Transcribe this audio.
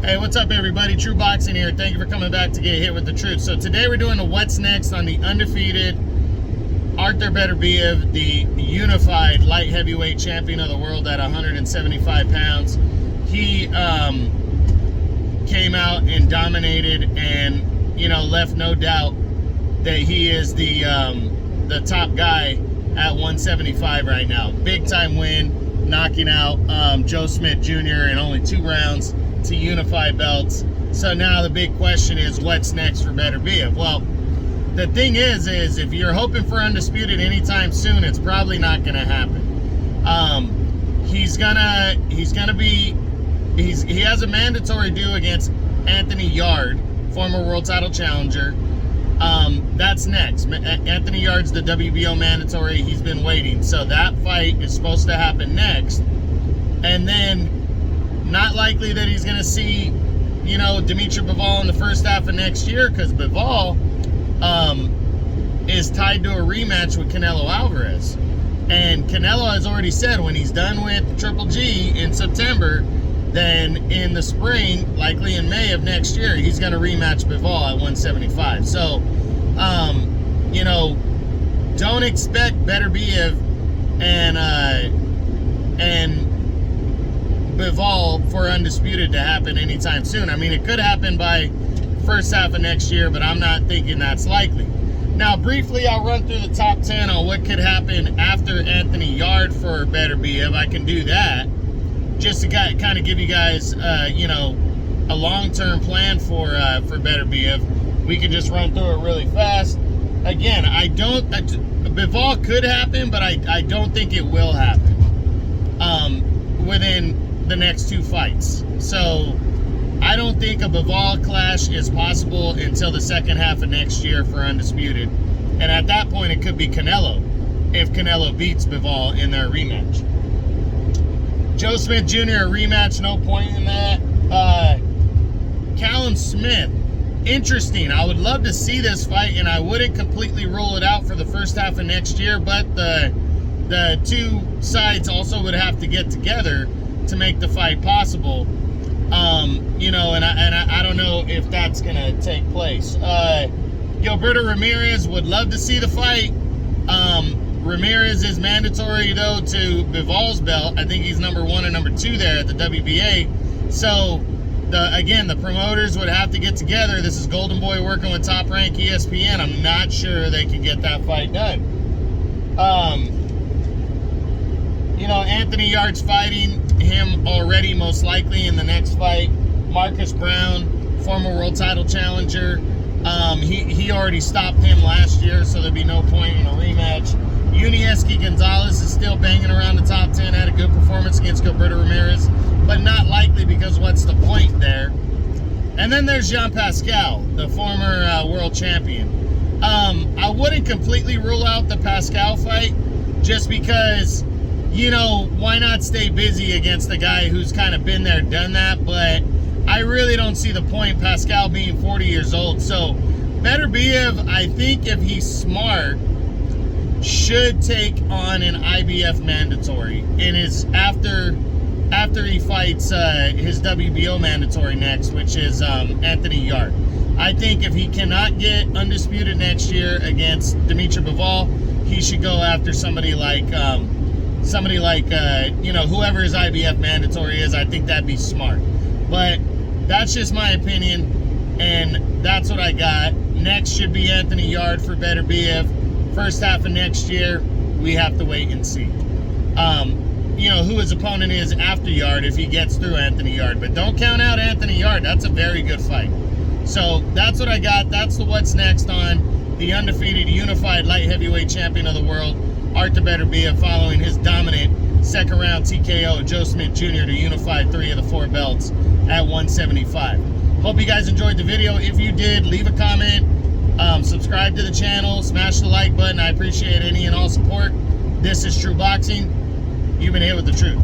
Hey, what's up everybody? True Boxing here. Thank you for coming back to get hit with the truth. So today we're doing a what's next on the undefeated Artur Beterbiev, the unified light heavyweight champion of the world at 175 pounds. He came out and dominated and, you know, left no doubt that he is the top guy at 175 right now. Big time win, knocking out Joe Smith Jr. in only 2 rounds to Unify belts. So now the big question is, what's next for Beterbiev? Well, the thing is if you're hoping for undisputed anytime soon, it's probably not going to happen. He has a mandatory due against Anthony Yarde, former world title challenger. That's next. Anthony Yarde's the WBO mandatory. He's been waiting. So that fight is supposed to happen next. And then not likely that he's going to see, you know, Dimitri Bivol in the first half of next year, because Bivol is tied to a rematch with Canelo Alvarez. And Canelo has already said when he's done with Triple G in September, then in the spring, likely in May of next year, he's going to rematch Bivol at 175. So, you know, don't expect Beterbiev and Bivol for undisputed to happen anytime soon. I mean, it could happen by first half of next year, but I'm not thinking that's likely. Now, briefly, I'll run through the top 10 on what could happen after Anthony Yarde for Beterbiev. I can do that just to kind of give you guys, you know, a long-term plan for Beterbiev. We can just run through it really fast. Again, Bivol could happen, but I don't think it will happen within the next 2 fights. So I don't think a Bivol clash is possible until the second half of next year for undisputed. And at that point, it could be Canelo, if Canelo beats Bivol in their rematch. Joe Smith Jr., a rematch, no point in that. Callum Smith, interesting. I would love to see this fight, and I wouldn't completely rule it out for the first half of next year, but the 2 sides also would have to get together to make the fight possible. You know, and I don't know if that's gonna take place. Gilberto Ramirez, would love to see the fight. Ramirez is mandatory though to Bivol's belt. I think he's number 1 and number 2 there at the WBA. So again, the promoters would have to get together. This is Golden Boy working with Top Rank ESPN. I'm not sure they can get that fight done. You know, Anthony Yarde's fighting him already, most likely in the next fight. Marcus Brown, former world title challenger, he already stopped him last year, so there'd be no point in a rematch. Unieski Gonzalez is still banging around the top 10, had a good performance against Gilberto Ramirez, but not likely, because what's the point there? And then there's Jean Pascal, the former world champion. I wouldn't completely rule out the Pascal fight, just because, you know, why not stay busy against the guy who's kind of been there, done that? But I really don't see the point, Pascal being 40 years old. So Beterbiev, I think if he's smart, should take on an IBF mandatory in his after he fights his WBO mandatory next, which is Anthony Yarde. I think if he cannot get undisputed next year against Dimitri Bivol, he should go after somebody like you know, whoever his IBF mandatory is. I think that'd be smart. But that's just my opinion, and that's what I got. Next should be Anthony Yarde for Beterbiev. First half of next year, we have to wait and see. You know, who his opponent is after Yarde if he gets through Anthony Yarde. But don't count out Anthony Yarde. That's a very good fight. So that's what I got. That's the what's next on the undefeated unified light heavyweight champion of the world, Artur Beterbiev, following his dominant second round TKO Joe Smith Jr. to unify 3 of the 4 belts at 175. Hope you guys enjoyed the video. If you did, leave a comment, subscribe to the channel, smash the like button. I appreciate any and all support. This is True Boxing. You've been hit with the truth.